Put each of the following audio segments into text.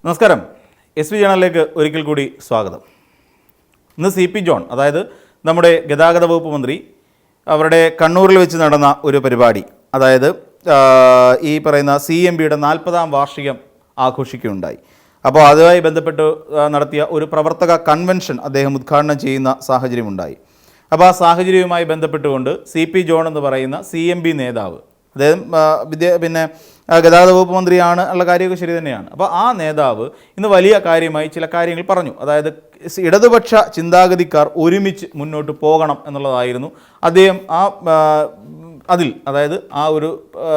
നമസ്കാരം. S V ജേണലിലേക്ക് ഒരിക്കൽ കൂടി സ്വാഗതം. ഇന്ന് CP ജോൺ, അതായത് നമ്മുടെ ഗതാഗത വകുപ്പ് മന്ത്രി, അവരുടെ കണ്ണൂരിൽ വെച്ച് നടന്ന ഒരു പരിപാടി, അതായത് ഈ പറയുന്ന CMBയുടെ 40ാം വാർഷികം ആഘോഷിക്കുകയുണ്ടായി. അപ്പോൾ അതുമായി ബന്ധപ്പെട്ട് നടത്തിയ ഒരു പ്രവർത്തക കൺവെൻഷൻ അദ്ദേഹം ഉദ്ഘാടനം ചെയ്യുന്ന സാഹചര്യമുണ്ടായി. അപ്പോൾ ആ സാഹചര്യവുമായി ബന്ധപ്പെട്ടുകൊണ്ട് CP ജോൺ എന്ന് പറയുന്ന CMB നേതാവ്, അദ്ദേഹം ഗതാഗത വകുപ്പ് മന്ത്രിയാണ് ഉള്ള കാര്യമൊക്കെ ശരി തന്നെയാണ്. അപ്പോൾ ആ നേതാവ് ഇന്ന് വലിയ കാര്യമായി ചില കാര്യങ്ങൾ പറഞ്ഞു. അതായത് ഇടതുപക്ഷ ചിന്താഗതിക്കാർ ഒരുമിച്ച് മുന്നോട്ട് പോകണം എന്നുള്ളതായിരുന്നു അദ്ദേഹം അതായത് ആ ഒരു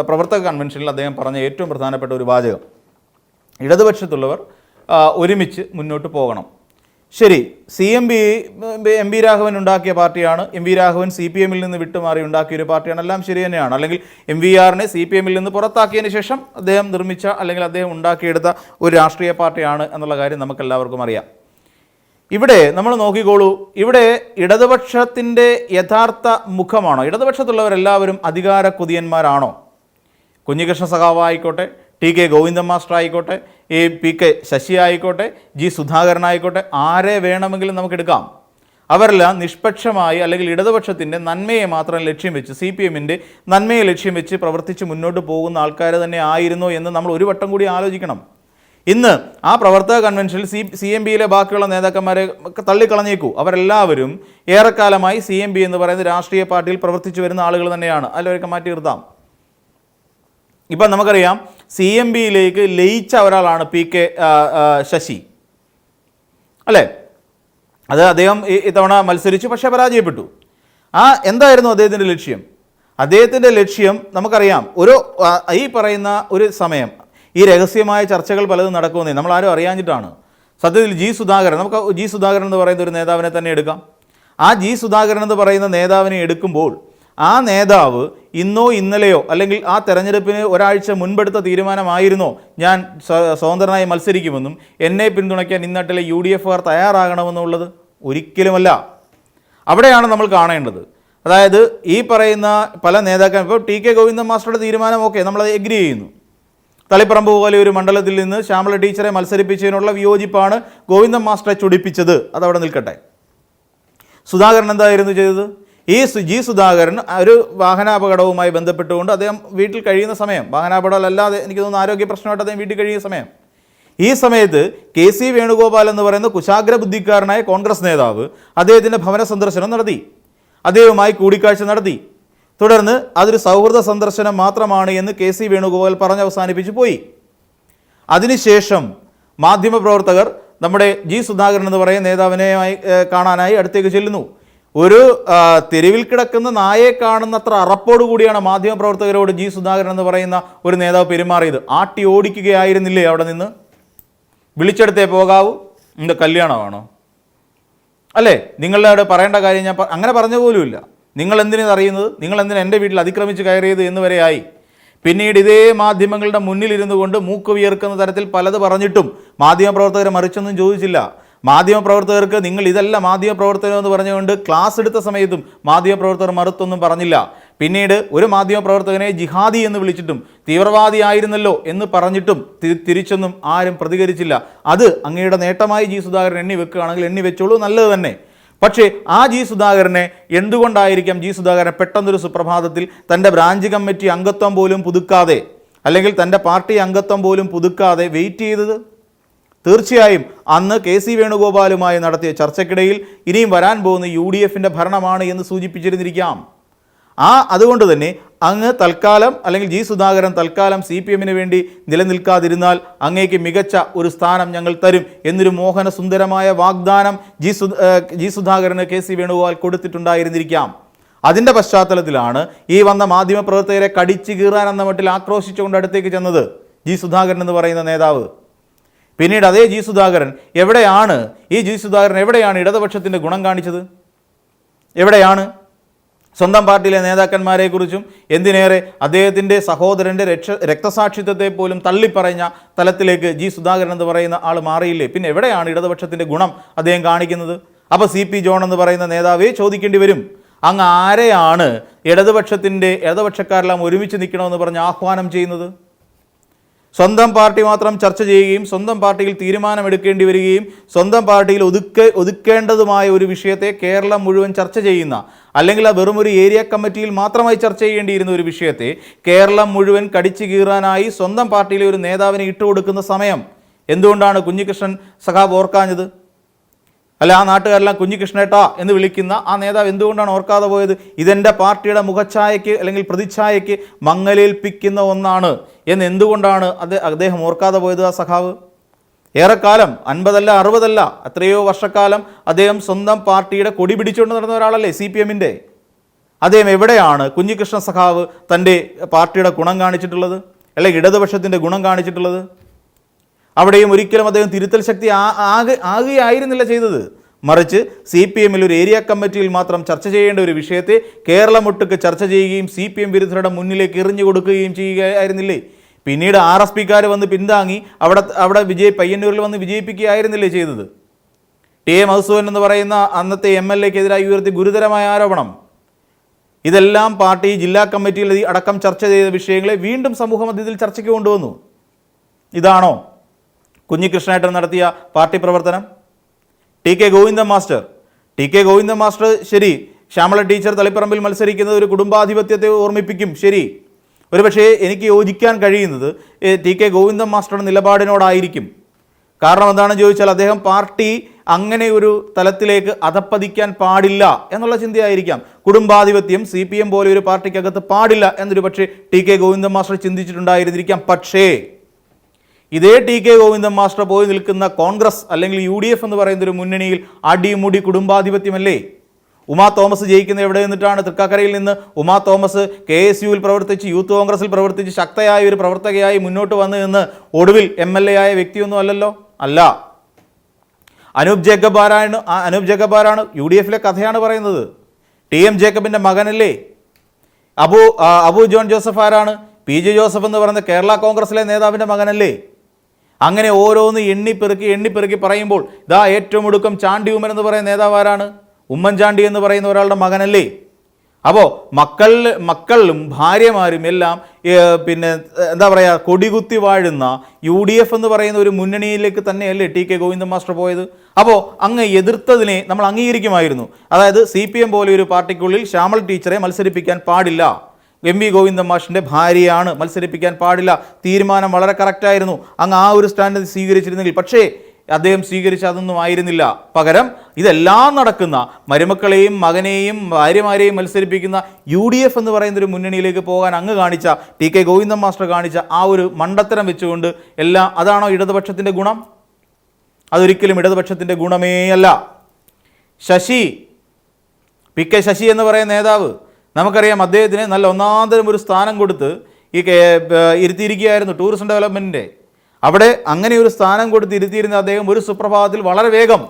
പ്രവർത്തക കൺവെൻഷനിൽ അദ്ദേഹം പറഞ്ഞ ഏറ്റവും പ്രധാനപ്പെട്ട ഒരു വാചകം. ഇടതുപക്ഷത്തുള്ളവർ ഒരുമിച്ച് മുന്നോട്ട് പോകണം. ശരി, എം വി രാഘവൻ ഉണ്ടാക്കിയ പാർട്ടിയാണ്, MV രാഘവൻ CPMൽ നിന്ന് വിട്ടുമാറി ഉണ്ടാക്കിയ ഒരു പാർട്ടിയാണ്, എല്ലാം ശരി തന്നെയാണ്. അല്ലെങ്കിൽ MVRനെ CPMൽ നിന്ന് പുറത്താക്കിയതിന് ശേഷം അദ്ദേഹം നിർമ്മിച്ച അല്ലെങ്കിൽ അദ്ദേഹം ഉണ്ടാക്കിയെടുത്ത ഒരു രാഷ്ട്രീയ പാർട്ടിയാണ് എന്നുള്ള കാര്യം നമുക്കെല്ലാവർക്കും അറിയാം. ഇവിടെ നമ്മൾ നോക്കിക്കോളൂ, ഇവിടെ ഇടതുപക്ഷത്തിൻ്റെ യഥാർത്ഥ മുഖമാണോ? ഇടതുപക്ഷത്തുള്ളവരെല്ലാവരും അധികാര കൊതിയന്മാരാണോ? കുഞ്ഞികൃഷ്ണ സഖാവ് ആയിക്കോട്ടെ, TK ഗോവിന്ദൻ മാസ്റ്റർ ആയിക്കോട്ടെ, PK ശശി ആയിക്കോട്ടെ, G സുധാകരനായിക്കോട്ടെ, ആരെ വേണമെങ്കിലും നമുക്കെടുക്കാം. അവരെല്ലാം നിഷ്പക്ഷമായി അല്ലെങ്കിൽ ഇടതുപക്ഷത്തിൻ്റെ നന്മയെ മാത്രം ലക്ഷ്യം വെച്ച്, CPMൻ്റെ നന്മയെ ലക്ഷ്യം വെച്ച് പ്രവർത്തിച്ച് മുന്നോട്ട് പോകുന്ന ആൾക്കാർ തന്നെ ആയിരുന്നോ എന്ന് നമ്മൾ ഒരു വട്ടം കൂടി ആലോചിക്കണം. ഇന്ന് ആ പ്രവർത്തക കൺവെൻഷനിൽ CMBയിലെ ബാക്കിയുള്ള നേതാക്കന്മാരെ തള്ളിക്കളഞ്ഞേക്കൂ. അവരെല്ലാവരും ഏറെക്കാലമായി CMB എന്ന് പറയുന്ന രാഷ്ട്രീയ പാർട്ടിയിൽ പ്രവർത്തിച്ചു വരുന്ന ആളുകൾ തന്നെയാണ്. അതിലവരൊക്കെ മാറ്റി നിർത്താം. ഇപ്പം നമുക്കറിയാം, CMBയിലേക്ക് ലയിച്ച ഒരാളാണ് PK ശശി, അല്ലേ? അത് അദ്ദേഹം ഇത്തവണ മത്സരിച്ചു, പക്ഷേ പരാജയപ്പെട്ടു. എന്തായിരുന്നു അദ്ദേഹത്തിൻ്റെ ലക്ഷ്യം? അദ്ദേഹത്തിൻ്റെ ലക്ഷ്യം നമുക്കറിയാം. ഈ പറയുന്ന ഒരു സമയം ഈ രഹസ്യമായ ചർച്ചകൾ പലതും നടക്കുമെന്നേ നമ്മളാരും അറിയാഞ്ഞിട്ടാണ്. സത്യത്തിൽ നമുക്ക് G സുധാകരൻ എന്ന് പറയുന്ന ഒരു നേതാവിനെ തന്നെ എടുക്കാം. ആ G സുധാകരൻ എന്ന് പറയുന്ന നേതാവിനെ എടുക്കുമ്പോൾ ആ നേതാവ് ഇന്നോ ഇന്നലെയോ അല്ലെങ്കിൽ ആ തെരഞ്ഞെടുപ്പിന് ഒരാഴ്ച മുൻപെടുത്ത തീരുമാനമായിരുന്നോ ഞാൻ സ്വതന്ത്രനായി മത്സരിക്കുമെന്നും എന്നെ പിന്തുണയ്ക്കാൻ ഇന്നട്ടിലെ UDFകാർ തയ്യാറാകണമെന്നുള്ളത്? ഒരിക്കലുമല്ല. അവിടെയാണ് നമ്മൾ കാണേണ്ടത്. അതായത് ഈ പറയുന്ന പല നേതാക്കളും, ഇപ്പോൾ TK ഗോവിന്ദൻ മാസ്റ്ററുടെ തീരുമാനം ഓക്കെ, നമ്മളത് എഗ്രി ചെയ്യുന്നു. തളിപ്പറമ്പ് പോലെ ഒരു മണ്ഡലത്തിൽ നിന്ന് ശ്യാമള ടീച്ചറെ മത്സരിപ്പിച്ചതിനുള്ള വിയോജിപ്പാണ് ഗോവിന്ദൻ മാസ്റ്ററെ ചൊടിപ്പിച്ചത്. അതവിടെ നിൽക്കട്ടെ. സുധാകരൻ എന്തായിരുന്നു ചെയ്തത്? ഈ G സുധാകരൻ ഒരു വാഹനാപകടവുമായി ബന്ധപ്പെട്ടുകൊണ്ട് അദ്ദേഹം വീട്ടിൽ കഴിയുന്ന സമയം, വാഹനാപകടം അല്ലാതെ എനിക്ക് തോന്നുന്നു ആരോഗ്യ പ്രശ്നമായിട്ട് അദ്ദേഹം വീട്ടിൽ കഴിയുന്ന സമയം, ഈ സമയത്ത് KC വേണുഗോപാൽ എന്ന് പറയുന്ന കുശാഗ്ര ബുദ്ധിക്കാരനായ കോൺഗ്രസ് നേതാവ് അദ്ദേഹത്തിൻ്റെ ഭവന സന്ദർശനം നടത്തി, അദ്ദേഹവുമായി കൂടിക്കാഴ്ച നടത്തി. തുടർന്ന് അതൊരു സൗഹൃദ സന്ദർശനം മാത്രമാണ് എന്ന് KC വേണുഗോപാൽ പറഞ്ഞ് അവസാനിപ്പിച്ച് പോയി. അതിനുശേഷം മാധ്യമപ്രവർത്തകർ നമ്മുടെ G സുധാകരൻ എന്ന് പറയുന്ന നേതാവിനെയായി കാണാനായി അടുത്തേക്ക് ചെല്ലുന്നു. ഒരു തെരുവിൽ കിടക്കുന്ന നായെ കാണുന്നത്ര അറപ്പോടുകൂടിയാണ് മാധ്യമപ്രവർത്തകരോട് G സുധാകരൻ എന്ന് പറയുന്ന ഒരു നേതാവ് പെരുമാറിയത്. ആട്ടി ഓടിക്കുകയായിരുന്നില്ലേ അവിടെ നിന്ന്? വിളിച്ചെടുത്തേ പോകാവൂ, നിങ്ങളുടെ കല്യാണമാണോ? അല്ലേ? നിങ്ങളുടെ പറയേണ്ട കാര്യം ഞാൻ അങ്ങനെ പറഞ്ഞ പോലുമില്ല. നിങ്ങൾ എന്തിനാണ് അറിയുന്നത്? നിങ്ങൾ എന്തിനാണ് എൻ്റെ വീട്ടിൽ അതിക്രമിച്ച് കയറിയത് എന്ന് വരെയായി. പിന്നീട് ഇതേ മാധ്യമങ്ങളുടെ മുന്നിലിരുന്നു കൊണ്ട് മൂക്ക് വിയർക്കുന്ന തരത്തിൽ പലത് പറഞ്ഞിട്ടും മാധ്യമപ്രവർത്തകരെ മറിച്ചൊന്നും ചോദിച്ചില്ല. മാധ്യമപ്രവർത്തകർക്ക് നിങ്ങൾ ഇതല്ല മാധ്യമപ്രവർത്തനം എന്ന് പറഞ്ഞുകൊണ്ട് ക്ലാസ് എടുത്ത സമയത്തും മാധ്യമപ്രവർത്തകർ മറുത്തൊന്നും പറഞ്ഞില്ല. പിന്നീട് ഒരു മാധ്യമപ്രവർത്തകനെ ജിഹാദി എന്ന് വിളിച്ചിട്ടും തീവ്രവാദിയായിരുന്നല്ലോ എന്ന് പറഞ്ഞിട്ടും തിരിച്ചൊന്നും ആരും പ്രതികരിച്ചില്ല. അത് അങ്ങയുടെ നേട്ടമായി G സുധാകരൻ എണ്ണി വെക്കുകയാണെങ്കിൽ എണ്ണി വെച്ചോളൂ, നല്ലത് തന്നെ. പക്ഷേ ആ G സുധാകരനെ എന്തുകൊണ്ടായിരിക്കാം G സുധാകരൻ പെട്ടെന്നൊരു സുപ്രഭാതത്തിൽ തൻ്റെ ബ്രാഞ്ച് കമ്മിറ്റി അംഗത്വം പോലും പുതുക്കാതെ അല്ലെങ്കിൽ തൻ്റെ പാർട്ടി അംഗത്വം പോലും പുതുക്കാതെ വെയിറ്റ് ചെയ്തത്? തീർച്ചയായും അന്ന് KC വേണുഗോപാലുമായി നടത്തിയ ചർച്ചയ്ക്കിടയിൽ ഇനിയും വരാൻ പോകുന്ന UDFൻ്റെ ഭരണമാണ് എന്ന് സൂചിപ്പിച്ചിരുന്നിരിക്കാം. അതുകൊണ്ട് തന്നെ അങ്ങ് തൽക്കാലം അല്ലെങ്കിൽ G സുധാകരൻ തൽക്കാലം CPMന് വേണ്ടി നിലനിൽക്കാതിരുന്നാൽ അങ്ങേക്ക് മികച്ച ഒരു സ്ഥാനം ഞങ്ങൾ തരും എന്നൊരു മോഹന സുന്ദരമായ വാഗ്ദാനം G സുധാകരന് KC വേണുഗോപാൽ കൊടുത്തിട്ടുണ്ടായിരുന്നിരിക്കാം. അതിൻ്റെ പശ്ചാത്തലത്തിലാണ് ഈ വന്ന മാധ്യമപ്രവർത്തകരെ കടിച്ചു കീറാൻ എന്ന മട്ടിൽ ആക്രോശിച്ചുകൊണ്ട് അടുത്തേക്ക് ചെന്നത് G സുധാകരൻ എന്ന് പറയുന്ന നേതാവ്. പിന്നീട് അതേ G സുധാകരൻ എവിടെയാണ് ഇടതുപക്ഷത്തിൻ്റെ ഗുണം കാണിച്ചത്? എവിടെയാണ്? സ്വന്തം പാർട്ടിയിലെ നേതാക്കന്മാരെക്കുറിച്ചും എന്തിനേറെ അദ്ദേഹത്തിൻ്റെ സഹോദരൻ്റെ രക്തസാക്ഷിത്വത്തെ പോലും തള്ളിപ്പറഞ്ഞ തലത്തിലേക്ക് G സുധാകരൻ എന്ന് പറയുന്ന ആൾ മാറിയില്ലേ? പിന്നെ എവിടെയാണ് ഇടതുപക്ഷത്തിൻ്റെ ഗുണം അദ്ദേഹം കാണിക്കുന്നത്? അപ്പോൾ CP ജോൺ എന്ന് പറയുന്ന നേതാവേ ചോദിക്കേണ്ടി വരും, അങ്ങ് ആരെയാണ് ഇടതുപക്ഷക്കാരെല്ലാം ഒരുമിച്ച് നിൽക്കണമെന്ന് പറഞ്ഞ് ആഹ്വാനം ചെയ്യുന്നത്? സ്വന്തം പാർട്ടി മാത്രം ചർച്ച ചെയ്യുകയും സ്വന്തം പാർട്ടിയിൽ തീരുമാനമെടുക്കേണ്ടി വരികയും സ്വന്തം പാർട്ടിയിൽ ഒതുക്കേണ്ടതുമായ ഒരു വിഷയത്തെ കേരളം മുഴുവൻ ചർച്ച ചെയ്യുന്ന, അല്ലെങ്കിൽ വെറും ഒരു ഏരിയ കമ്മിറ്റിയിൽ മാത്രമായി ചർച്ച ചെയ്യേണ്ടിയിരുന്ന ഒരു വിഷയത്തെ കേരളം മുഴുവൻ കടിച്ചു കീറാനായി സ്വന്തം പാർട്ടിയിലെ ഒരു നേതാവിനെ ഇട്ടുകൊടുക്കുന്ന സമയം എന്തുകൊണ്ടാണ് കുഞ്ഞികൃഷ്ണൻ സഖാബ് ഓർക്കാഞ്ഞത്? അല്ല, ആ നാട്ടുകാരെല്ലാം കുഞ്ഞികൃഷ്ണേട്ടാ എന്ന് വിളിക്കുന്ന ആ നേതാവ് എന്തുകൊണ്ടാണ് ഓർക്കാതെ പോയത്? ഇതെൻ്റെ പാർട്ടിയുടെ മുഖഛായയ്ക്ക് അല്ലെങ്കിൽ പ്രതിച്ഛായയ്ക്ക് മങ്ങലേൽപ്പിക്കുന്ന ഒന്നാണ് എന്ന് എന്തുകൊണ്ടാണ് അദ്ദേഹം ഓർക്കാതെ പോയത്? ആ സഖാവ് ഏറെക്കാലം 50 അല്ല 60 അല്ല എത്രയോ വർഷക്കാലം അദ്ദേഹം സ്വന്തം പാർട്ടിയുടെ കൊടി പിടിച്ചുകൊണ്ട് നടന്ന ഒരാളല്ലേ, CPM-ൻ്റെ. അദ്ദേഹം എവിടെയാണ് കുഞ്ഞികൃഷ്ണ സഖാവ് തൻ്റെ പാർട്ടിയുടെ ഗുണം കാണിച്ചിട്ടുള്ളത്, അല്ലെങ്കിൽ ഇടതുപക്ഷത്തിൻ്റെ ഗുണം കാണിച്ചിട്ടുള്ളത്? അവിടെയും ഒരിക്കലും അദ്ദേഹം തിരുത്തൽ ശക്തി ആകുകയായിരുന്നില്ല ചെയ്തത്. മറിച്ച് CPM-ൽ ഒരു ഏരിയ കമ്മിറ്റിയിൽ മാത്രം ചർച്ച ചെയ്യേണ്ട ഒരു വിഷയത്തെ കേരളമൊട്ടുക്ക് ചർച്ച ചെയ്യുകയും CPM വിരുദ്ധരുടെ മുന്നിലേക്ക് എറിഞ്ഞു കൊടുക്കുകയും ചെയ്യുകയായിരുന്നില്ലേ? പിന്നീട് RSPക്കാർ വന്ന് പിന്താങ്ങി അവിടെ പയ്യന്നൂരിൽ വന്ന് വിജയിപ്പിക്കുകയായിരുന്നില്ലേ ചെയ്തത്? TA മധുസൂദൻ എന്ന് പറയുന്ന അന്നത്തെ MLA-ക്കെതിരായി ഉയർത്തി ഗുരുതരമായ ആരോപണം. ഇതെല്ലാം പാർട്ടി ജില്ലാ കമ്മിറ്റിയിൽ അടക്കം ചർച്ച ചെയ്ത വിഷയങ്ങളെ വീണ്ടും സമൂഹ മധ്യത്തിൽ ചർച്ചയ്ക്ക് കൊണ്ടുവന്നു. ഇതാണോ കുഞ്ഞികൃഷ്ണേട്ടൻ നടത്തിയ പാർട്ടി പ്രവർത്തനം? TK ഗോവിന്ദൻ മാസ്റ്റർ ശരി, ശ്യാമള ടീച്ചർ തളിപ്പറമ്പിൽ മത്സരിക്കുന്നത് ഒരു കുടുംബാധിപത്യത്തെ ഓർമ്മിപ്പിക്കും, ശരി. ഒരുപക്ഷേ എനിക്ക് യോജിക്കാൻ കഴിയുന്നത് TK ഗോവിന്ദൻ മാസ്റ്ററുടെ നിലപാടിനോടായിരിക്കും. കാരണം എന്താണെന്ന് ചോദിച്ചാൽ അദ്ദേഹം പാർട്ടി അങ്ങനെ ഒരു തലത്തിലേക്ക് അധപ്പതിക്കാൻ പാടില്ല എന്നുള്ള ചിന്തയായിരിക്കാം. കുടുംബാധിപത്യം CPM പോലെ ഒരു പാർട്ടിക്കകത്ത് പാടില്ല എന്നൊരു പക്ഷേ TK ഗോവിന്ദൻ മാസ്റ്റർ ചിന്തിച്ചിട്ടുണ്ടായിരുന്നിരിക്കാം. പക്ഷേ ഇതേ TK ഗോവിന്ദൻ മാസ്റ്റർ പോയി നിൽക്കുന്ന കോൺഗ്രസ് അല്ലെങ്കിൽ UDF എന്ന് പറയുന്ന ഒരു മുന്നണിയിൽ അടിമുടി കുടുംബാധിപത്യമല്ലേ? ഉമാ തോമസ് ജയിക്കുന്ന എവിടെ നിന്നിട്ടാണ്? തൃക്കാക്കരയിൽ നിന്ന് ഉമാ തോമസ് KSUവിൽ പ്രവർത്തിച്ച്, യൂത്ത് കോൺഗ്രസിൽ പ്രവർത്തിച്ച് ശക്തയായ ഒരു പ്രവർത്തകയായി മുന്നോട്ട് വന്നു എന്ന് ഒടുവിൽ MLA ആയ വ്യക്തിയൊന്നും അല്ലല്ലോ. അല്ല, അനൂപ് ജേക്കബ് ആരാണ്? UDF-ലെ കഥയാണ് പറയുന്നത്. TM ജേക്കബിൻ്റെ മകനല്ലേ? അബു ജോൺ ജോസഫ് ആരാണ്? PJ ജോസഫ് എന്ന് പറയുന്ന കേരള കോൺഗ്രസിലെ നേതാവിൻ്റെ മകനല്ലേ? അങ്ങനെ ഓരോന്ന് എണ്ണിപ്പെറുക്കി പറയുമ്പോൾ ഇതാ ഏറ്റവും ഒടുക്കം ചാണ്ടി ഉമ്മൻ എന്ന് പറയുന്ന നേതാവ് ആരാണ്? ഉമ്മൻചാണ്ടി എന്ന് പറയുന്ന ഒരാളുടെ മകനല്ലേ? അപ്പോൾ മക്കളും ഭാര്യമാരും എല്ലാം പിന്നെ എന്താ പറയുക, കൊടികുത്തി വാഴുന്ന UDF എന്ന് പറയുന്ന ഒരു മുന്നണിയിലേക്ക് തന്നെയല്ലേ TK ഗോവിന്ദൻ മാസ്റ്റർ പോയത്? അപ്പോൾ അങ്ങ് എതിർത്തതിനെ നമ്മൾ അംഗീകരിക്കുമായിരുന്നു. അതായത് CPM പോലെ ഒരു പാർട്ടിക്കുള്ളിൽ ശ്യാമൾ ടീച്ചറെ മത്സരിപ്പിക്കാൻ പാടില്ല, MV ഗോവിന്ദൻ മാഷിൻ്റെ ഭാര്യയാണ്, മത്സരിപ്പിക്കാൻ പാടില്ല, തീരുമാനം വളരെ കറക്റ്റായിരുന്നു. അങ്ങ് ആ ഒരു സ്റ്റാൻഡ് സ്വീകരിച്ചിരുന്നെങ്കിൽ. പക്ഷേ അദ്ദേഹം സ്വീകരിച്ച അതൊന്നും ആയിരുന്നില്ല. പകരം ഇതെല്ലാം നടക്കുന്ന മരുമക്കളെയും മകനെയും ഭാര്യമാരെയും മത്സരിപ്പിക്കുന്ന UDF എന്ന് പറയുന്നൊരു മുന്നണിയിലേക്ക് പോകാൻ അങ്ങ് കാണിച്ച, TK ഗോവിന്ദൻ മാസ്റ്റർ കാണിച്ച ആ ഒരു മണ്ടത്തരം വെച്ചുകൊണ്ട് എല്ലാം, അതാണോ ഇടതുപക്ഷത്തിൻ്റെ ഗുണം? അതൊരിക്കലും ഇടതുപക്ഷത്തിൻ്റെ ഗുണമേ അല്ല. PK ശശി എന്ന് പറയുന്ന നേതാവ്, നമുക്കറിയാം അദ്ദേഹത്തിന് നല്ല ഒന്നാന്തരം ഒരു സ്ഥാനം കൊടുത്ത് ഇരുത്തിയിരിക്കുകയായിരുന്നു ടൂറിസം ഡെവലപ്മെൻറ്റിൻ്റെ. അവിടെ അങ്ങനെ ഒരു സ്ഥാനം കൊടുത്ത് ഇരുത്തിയിരുന്ന അദ്ദേഹം ഒരു സുപ്രഭാതത്തിൽ വളരെ വേഗം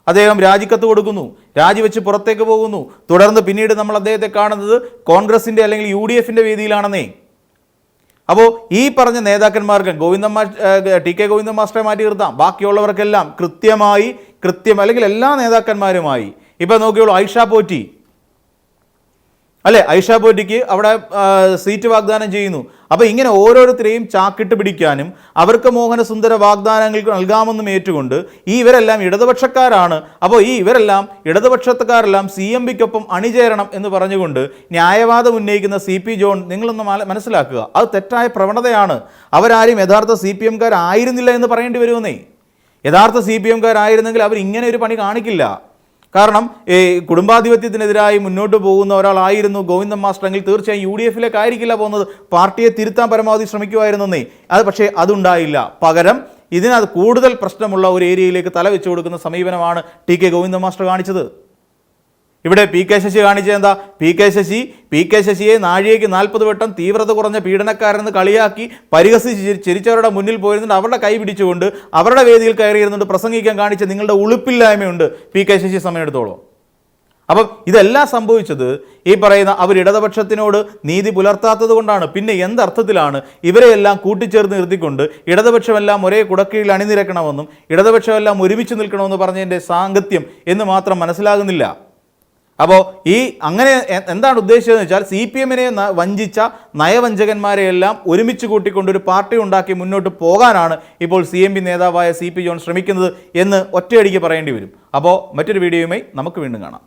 അദ്ദേഹം രാജിക്കത്ത് കൊടുക്കുന്നു, രാജിവെച്ച് പുറത്തേക്ക് പോകുന്നു. തുടർന്ന് പിന്നീട് നമ്മൾ അദ്ദേഹത്തെ കാണുന്നത് കോൺഗ്രസിൻ്റെ അല്ലെങ്കിൽ UDF-ൻ്റെ വേദിയിലാണെന്നേ. അപ്പോൾ ഈ പറഞ്ഞ നേതാക്കന്മാർക്ക് TK ഗോവിന്ദൻ മാസ്റ്ററെ മാറ്റി നിർത്താം, ബാക്കിയുള്ളവർക്കെല്ലാം അല്ലെങ്കിൽ എല്ലാ നേതാക്കന്മാരുമായി. ഇപ്പം നോക്കിയോളൂ, ഐഷ പോറ്റിക്ക് അവിടെ സീറ്റ് വാഗ്ദാനം ചെയ്യുന്നു. അപ്പോൾ ഇങ്ങനെ ഓരോരുത്തരെയും ചാക്കിട്ട് പിടിക്കാനും അവർക്ക് മോഹനസുന്ദര വാഗ്ദാനങ്ങൾ നൽകാമെന്നും ഏറ്റുകൊണ്ട് ഇവരെല്ലാം ഇടതുപക്ഷക്കാരാണ്, അപ്പോൾ ഇവരെല്ലാം ഇടതുപക്ഷക്കാരെല്ലാം CMBക്കൊപ്പം അണിചേരണം എന്ന് പറഞ്ഞുകൊണ്ട് ന്യായവാദം ഉന്നയിക്കുന്ന CP ജോൺ, നിങ്ങളൊന്ന് മനസ്സിലാക്കുക, അത് തെറ്റായ പ്രവണതയാണ്. അവരാരും യഥാർത്ഥ CPMക്കാരായിരുന്നില്ല എന്ന് പറയേണ്ടി വരുമെന്നേ. യഥാർത്ഥ CPMക്കാരായിരുന്നെങ്കിൽ അവർ ഇങ്ങനെ ഒരു പണി കാണിക്കില്ല. കാരണം കുടുംബാധിപത്യത്തിനെതിരായി മുന്നോട്ട് പോകുന്ന ഒരാളായിരുന്നു ഗോവിന്ദൻ മാസ്റ്റർ എങ്കിൽ തീർച്ചയായും UDF-ലേക്ക് ആയിരിക്കില്ല പോകുന്നത്, പാർട്ടിയെ തിരുത്താൻ പരമാവധി ശ്രമിക്കുമായിരുന്നേ. പക്ഷേ അതുണ്ടായില്ല. പകരം ഇതിനകത്ത് കൂടുതൽ പ്രശ്നമുള്ള ഒരു ഏരിയയിലേക്ക് തല വെച്ചു കൊടുക്കുന്ന സമീപനമാണ് TK ഗോവിന്ദൻ മാസ്റ്റർ കാണിച്ചത്. ഇവിടെ PK ശശി കാണിച്ചത് എന്താ? PK ശശിയെ നാഴികയ്ക്ക് 40 വട്ടം തീവ്രത കുറഞ്ഞ പീഡനക്കാരെന്ന് കളിയാക്കി പരിഹസിച്ച് ചിരിച്ചവരുടെ മുന്നിൽ പോയിരുന്നുണ്ട്, അവരുടെ കൈ പിടിച്ചുകൊണ്ട് അവരുടെ വേദിയിൽ കയറിയിരുന്നുണ്ട് പ്രസംഗിക്കാൻ കാണിച്ച നിങ്ങളുടെ ഉളുപ്പില്ലായ്മയുണ്ട് PK ശശി സമയമെടുത്തോളം. അപ്പം ഇതെല്ലാം സംഭവിച്ചത് ഈ പറയുന്ന അവർ ഇടതുപക്ഷത്തിനോട് നീതി പുലർത്താത്തത് കൊണ്ടാണ്. പിന്നെ എന്തർത്ഥത്തിലാണ് ഇവരെയെല്ലാം കൂട്ടിച്ചേർന്ന് നിർത്തിക്കൊണ്ട് ഇടതുപക്ഷമെല്ലാം ഒരേ കുടക്കീഴിൽ അണിനിരക്കണമെന്നും ഇടതുപക്ഷമെല്ലാം ഒരുമിച്ച് നിൽക്കണമെന്ന് പറഞ്ഞതിൻ്റെ സാങ്കത്യം എന്ന് മാത്രം മനസ്സിലാകുന്നില്ല. അപ്പോൾ ഈ അങ്ങനെ എന്താണ് ഉദ്ദേശിച്ചതെന്ന് വെച്ചാൽ CPM-നെ വഞ്ചിച്ച നയവഞ്ചകന്മാരെയെല്ലാം ഒരുമിച്ച് കൂട്ടിക്കൊണ്ടൊരു പാർട്ടി ഉണ്ടാക്കി മുന്നോട്ട് പോകാനാണ് ഇപ്പോൾ CMP നേതാവായ CP ജോൺ ശ്രമിക്കുന്നത് എന്ന് ഒറ്റയടിക്ക് പറയേണ്ടി വരും. അപ്പോൾ മറ്റൊരു വീഡിയോയുമായി നമുക്ക് വീണ്ടും കാണാം.